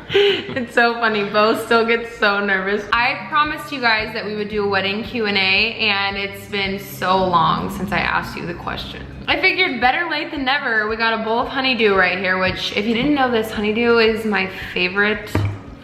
It's so funny. Bo still gets so nervous. I promised you guys that we would do a wedding Q&A, and it's been so long since I asked you the question. I figured better late than never. We got a bowl of honeydew right here, which if you didn't know this, honeydew is my favorite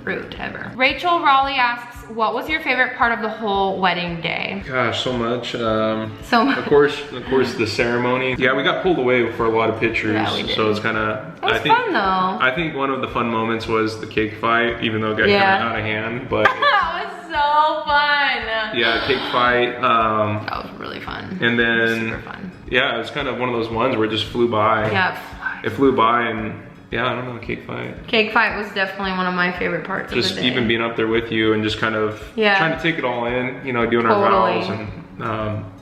fruit ever. Rachel Raleigh asks, what was your favorite part of the whole wedding day? Gosh, so much. So much. Of course, the ceremony. Yeah, we got pulled away for a lot of pictures. Yeah, we did. So it's kind of. It was fun though. I think one of the fun moments was the cake fight, even though it got kind of out of hand. But that was so fun. Yeah, cake fight. That was really fun. And then Super fun. Yeah, it was kind of one of those ones where it just flew by. Yeah, it flew by, and yeah, I don't know, cake fight. Cake fight was definitely one of my favorite parts just of the day. Even being up there with you and just kind of trying to take it all in, you know, doing our vows and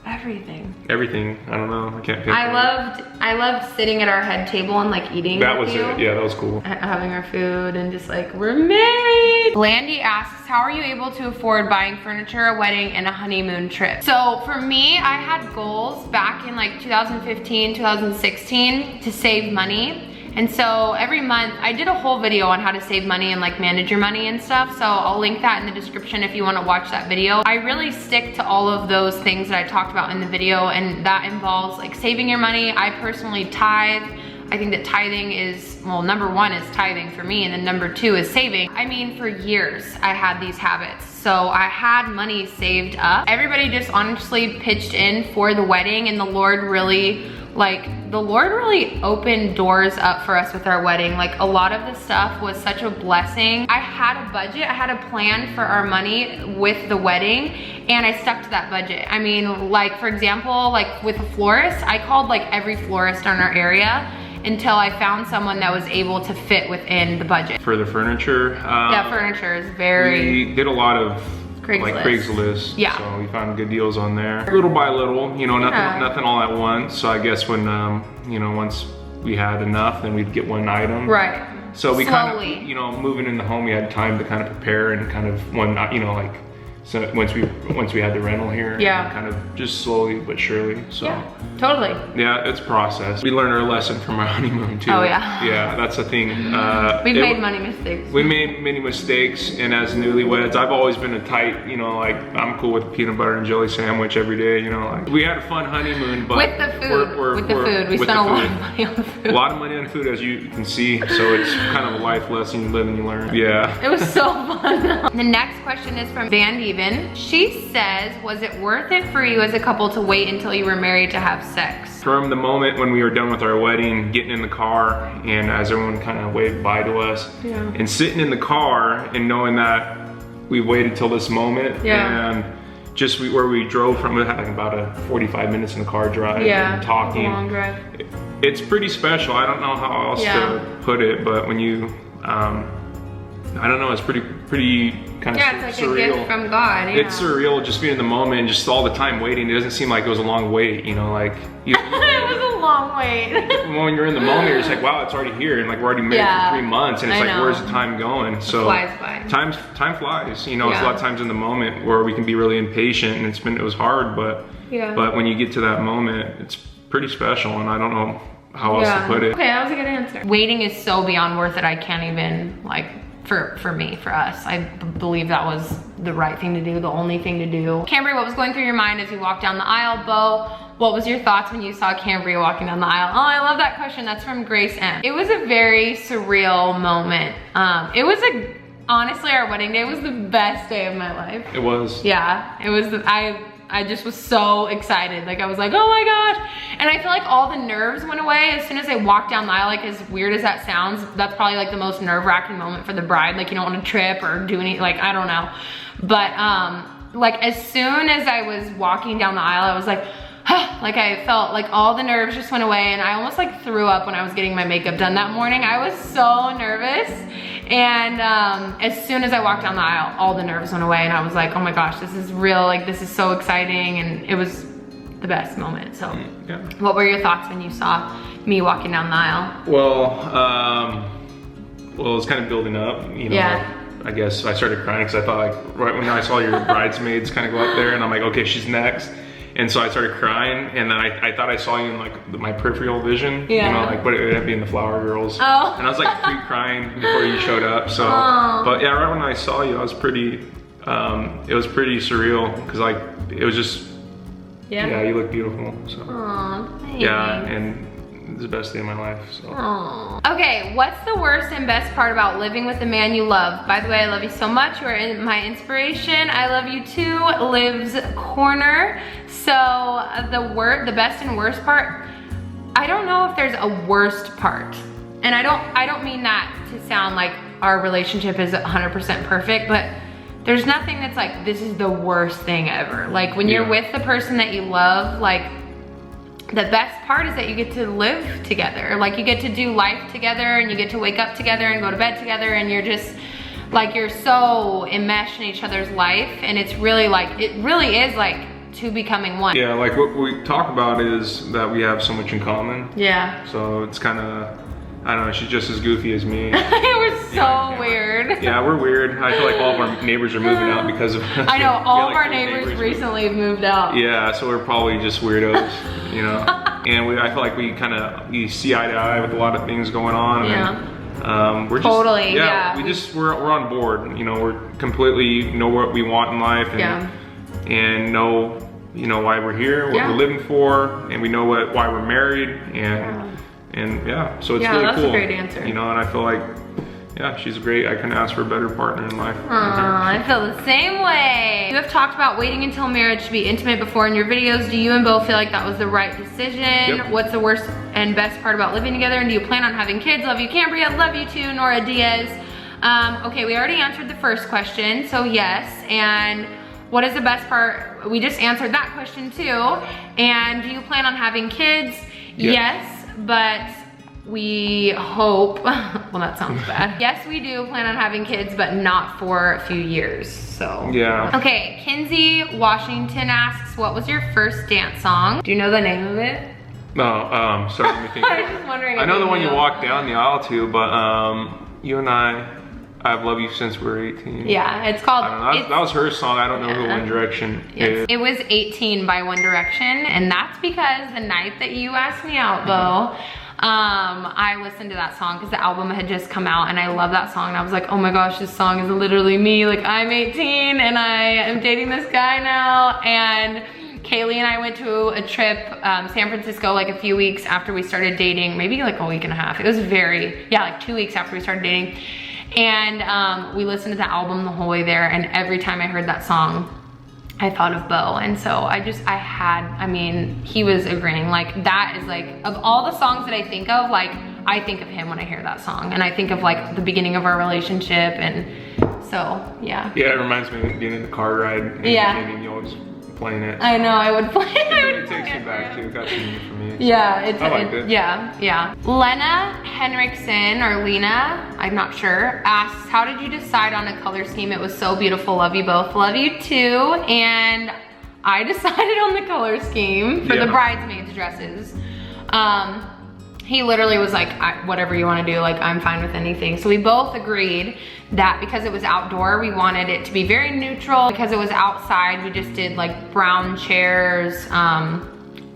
everything. I don't know, I can't pick. I loved sitting at our head table and like eating. That was it. Yeah, that was cool. Having our food and just like, we're married. Blandy asks, how are you able to afford buying furniture, a wedding, and a honeymoon trip? So for me, I had goals back in like 2015, 2016 to save money. And so every month, I did a whole video on how to save money and like manage your money and stuff. So I'll link that in the description if you wanna watch that video. I really stick to all of those things that I talked about in the video, and that involves like saving your money. I personally tithe. I think that tithing is, well, number one is tithing for me, and then number two is saving. I mean, for years, I had these habits. So I had money saved up. Everybody just honestly pitched in for the wedding, and the Lord really opened doors up for us with our wedding. Like, a lot of the stuff was such a blessing. I had a budget, I had a plan for our money with the wedding, and I stuck to that budget. I mean, like, for example, like with a florist, I called like every florist in our area until I found someone that was able to fit within the budget. For the furniture? Yeah, furniture is very... We did a lot of Craigslist. Yeah. So we found good deals on there. Little by little, you know, nothing all at once. So I guess when, you know, once we had enough, then we'd get one item. Right. So we kind of, you know, moving in the home, we had time to kind of prepare and kind of you know, like, so once we had the rental here, kind of just slowly but surely. So yeah, totally. Yeah, it's a process. We learned our lesson from our honeymoon too. Oh yeah. Yeah, that's the thing. We've made many mistakes. We made many mistakes, and as newlyweds, I've always been a tight, you know, like, I'm cool with a peanut butter and jelly sandwich every day, you know, like, we had a fun honeymoon, but with the food, we spent a lot of money on the food. A lot of money on food, as you can see, so it's kind of a life lesson. You live and you learn. Yeah. It was so fun. The next question is from Van Even. She says, was it worth it for you as a couple to wait until you were married to have sex? From the moment when we were done with our wedding, getting in the car, and as everyone kind of waved bye to us, and sitting in the car and knowing that we waited till this moment, and just where we drove from, it had like about a 45 minutes in the car drive, and talking. A long drive. It's pretty special. I don't know how else to put it, but when you, I don't know, it's pretty kind of surreal. It's like a gift from God. Yeah. It's surreal just being in the moment and just all the time waiting. It doesn't seem like it was a long wait, you know, like. It was a long wait. When you're in the moment, you're just like, wow, it's already here, and like we're already married for 3 months, and it's like, where's the time going? So it flies by. Time flies. You know, it's a lot of times in the moment where we can be really impatient, and it was hard, but when you get to that moment, it's pretty special, and I don't know how else to put it. Okay, that was a good answer. Waiting is so beyond worth it. I can't even, like, for me, for us, I believe that was the right thing to do, the only thing to do. Cambria, what was going through your mind as you walked down the aisle? Bo, what was your thoughts when you saw Cambria walking down the aisle? Oh, I love that question. That's from Grace M. It was a very surreal moment. It was honestly, our wedding day was the best day of my life. It was. Yeah, it was. I just was so excited. Like, I was like, oh my gosh. And I feel like all the nerves went away as soon as I walked down the aisle. Like, as weird as that sounds, that's probably like the most nerve-wracking moment for the bride. Like, you don't want to trip or do any, like, I don't know. But like, as soon as I was walking down the aisle, I was like, like, I felt like all the nerves just went away, and I almost like threw up when I was getting my makeup done that morning. I was so nervous. And as soon as I walked down the aisle, all the nerves went away, and I was like, oh my gosh, this is real, like, this is so exciting, and it was the best moment. So what were your thoughts when you saw me walking down the aisle? Well, it was kind of building up, you know. I guess I started crying because I thought, like, right when I saw your bridesmaids kind of go up there, and I'm like, okay, she's next. And so I started crying, and then I thought I saw you in like my peripheral vision, Yeah. you know, like what it would be in the Flower Girls. Oh. And I was like crying before you showed up. So, but yeah, right when I saw you, I was pretty, it was pretty surreal because like it was just, yeah, you look beautiful. So, thanks. yeah, and it's the best day of my life. So. Okay, what's the worst and best part about living with the man you love? By the way, I love you so much. You are my inspiration. I love you too. Liv's Corner. So the best and worst part, I don't know if there's a worst part. And I don't mean that to sound like our relationship is 100% perfect, but there's nothing that's like, this is the worst thing ever. Like when you're with the person that you love, like the best part is that you get to live together. Like you get to do life together, and you get to wake up together and go to bed together, and you're just like, you're so enmeshed in each other's life. And it's really like, it really is like two becoming one. Yeah, like what we talk about is that we have so much in common. Yeah. So it's kind of, I don't know, she's just as goofy as me. We're so weird. Yeah, we're weird. I feel like all of our neighbors are moving out because of us. I know, all of like our neighbors recently have moved out. Yeah, so we're probably just weirdos, you know? And I feel like we see eye to eye with a lot of things going on. And, we're just, totally, we're on board, you know, we're completely know what we want in life and know, you know, why we're here, what we're living for, and we know why we're married, and yeah, so it's really that's cool. A great answer. You know, and I feel like, yeah, she's great. I couldn't ask for a better partner in life. I feel the same way. You have talked about waiting until marriage to be intimate before in your videos. Do you and Bo feel like that was the right decision? Yep. What's the worst and best part about living together? And do you plan on having kids? Love you, Cambria. Love you too, Nora Diaz. Okay, we already answered the first question, so yes. And what is the best part? We just answered that question too. And do you plan on having kids? Yes, but we hope, well that sounds bad. Yes, we do plan on having kids, but not for a few years, so. Yeah. Okay, Kinsey Washington asks, what was your first dance song? Do you know the name of it? No, sorry, let me think. I was just wondering. I know the one you walked down the aisle to, but you and I've loved you since we were 18. Yeah, it's called. I don't know, that was her song. I don't know who One Direction is. It was 18 by One Direction, and that's because the night that you asked me out, Bo, I listened to that song because the album had just come out, and I love that song, and I was like, oh my gosh, this song is literally me. Like, I'm 18 and I am dating this guy now. And Kaylee and I went to a trip, San Francisco, like a few weeks after we started dating, maybe like a week and a half. It was like 2 weeks after we started dating. And we listened to the album the whole way there, and every time I heard that song, I thought of Bo. And so I mean, he was agreeing. Like, that is like, of all the songs that I think of, like, I think of him when I hear that song. And I think of like the beginning of our relationship, and so, yeah. Yeah, it reminds me of being in the car ride. And you always playing it. I know, I would play it. It takes me back too, got some for me. Yeah, I liked it. Yeah. Lena Henriksen, or Lena, I'm not sure, asks, how did you decide on a color scheme? It was so beautiful. Love you both. Love you too. And I decided on the color scheme for the bridesmaids dresses. He literally was like, whatever you want to do, like, I'm fine with anything. So we both agreed that because it was outdoor, we wanted it to be very neutral. Because it was outside, we just did like brown chairs,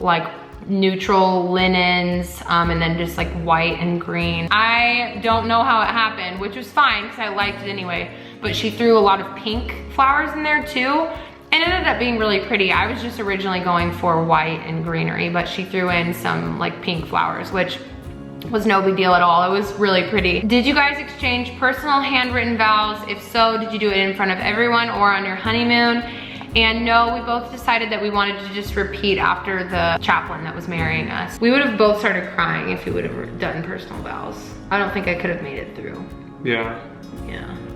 like neutral linens, and then just like white and green. I don't know how it happened, which was fine because I liked it anyway. But she threw a lot of pink flowers in there too. And it ended up being really pretty. I was just originally going for white and greenery, but she threw in some like pink flowers, which was no big deal at all. It was really pretty. Did you guys exchange personal handwritten vows? If so, did you do it in front of everyone or on your honeymoon? And no, we both decided that we wanted to just repeat after the chaplain that was marrying us. We would have both started crying if we would have done personal vows. I don't think I could have made it through. Yeah.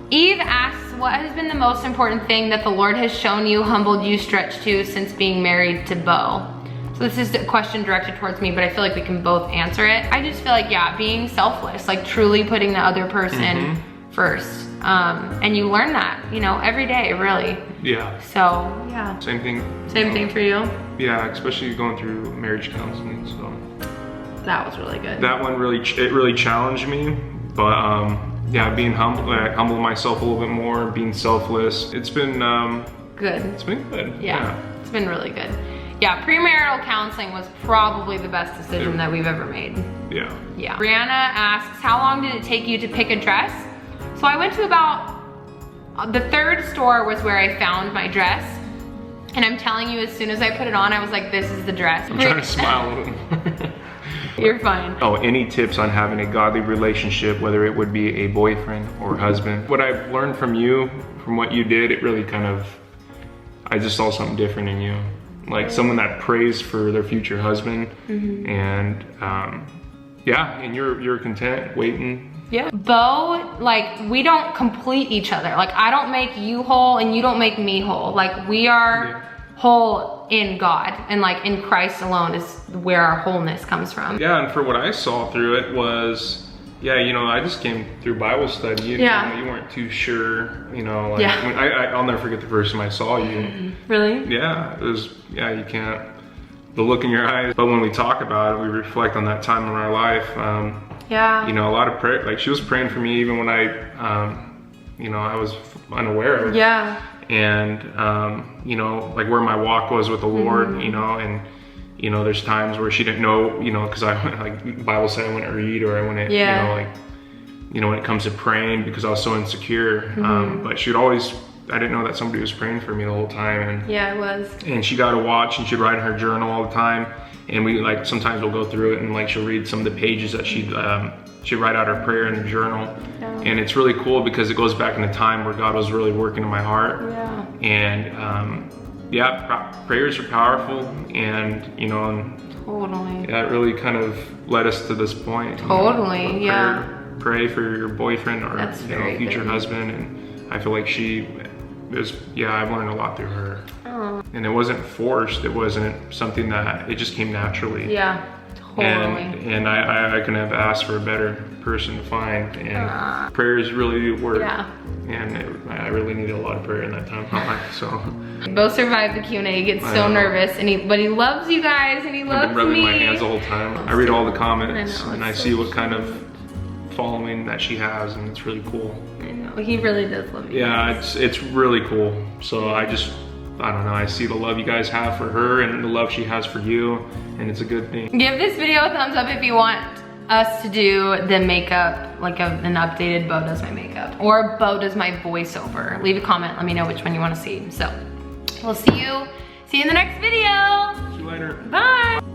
Eve asks, what has been the most important thing that the Lord has shown you, humbled you, stretched you since being married to Bo? So this is a question directed towards me, but I feel like we can both answer it. I just feel like, yeah, being selfless, like truly putting the other person first. And you learn that, you know, every day, really. Yeah. So, yeah. Same thing. Same thing for you? Yeah, especially going through marriage counseling, so. That was really good. That one really challenged me, but yeah, being humble myself a little bit more, being selfless. It's been good. It's been good. Yeah. It's been really good. yeah, premarital counseling was probably the best decision that we've ever made. Yeah. Yeah. Brianna asks, how long did it take you to pick a dress? So I went to about, the third store was where I found my dress. And I'm telling you, as soon as I put it on, I was like, this is the dress. I'm trying to smile a little. You're fine. Oh, any tips on having a godly relationship, whether it would be a boyfriend or husband? What I've learned from you, from what you did, it really kind of, I just saw something different in you. Like someone that prays for their future husband, and yeah, and you're content waiting. Yeah. Bo, like, we don't complete each other. Like, I don't make you whole and you don't make me whole. Like, we are whole in God, and like in Christ alone is where our wholeness comes from. Yeah, and for what I saw through it was, yeah, you know, I just came through Bible study. You know, you weren't too sure, you know, like, when I'll never forget the first time I saw you. Really? Yeah, it was, yeah, you can't, the look in your eyes. But when we talk about it, we reflect on that time in our life. Yeah. You know, a lot of prayer, like she was praying for me even when I, you know, I was unaware of. Yeah. And, you know, like where my walk was with the Lord, you know, and, you know, there's times where she didn't know, you know, cause I like Bible said I wouldn't read, or I wouldn't, you know, like, you know, when it comes to praying, because I was so insecure, but she'd always, I didn't know that somebody was praying for me the whole time. And yeah, it was. And she got a watch and she'd write in her journal all the time. And we like, sometimes we'll go through it and like, she'll read some of the pages that she'd write out her prayer in the journal. Yeah. And it's really cool because it goes back in the time where God was really working in my heart. Yeah. And yeah, prayers are powerful, and you know, and totally. Yeah, it really kind of led us to this point. Totally, you know, yeah. Pray for your boyfriend or you know, future good. husband, and I feel like she is, yeah, I've learned a lot through her. Oh. And it wasn't forced, it wasn't something that, it just came naturally. Yeah, totally. And I couldn't have asked for a better person to find, and prayers really do work. Yeah. And I really needed a lot of prayer in that time of my life, so. Bo survived the Q&A, he gets so nervous, but he loves you guys, and he loves me. I've been rubbing my hands the whole time. I read all the comments, and I see what kind of following that she has, and it's really cool. I know, he really does love you. Yeah, it's really cool. So I don't know, I see the love you guys have for her and the love she has for you, and it's a good thing. Give this video a thumbs up if you want us to do the makeup, like an updated Bo does my makeup, or Bo does my voiceover. Leave a comment, let me know which one you want to see. So we'll see you in the next video. See you later. Bye.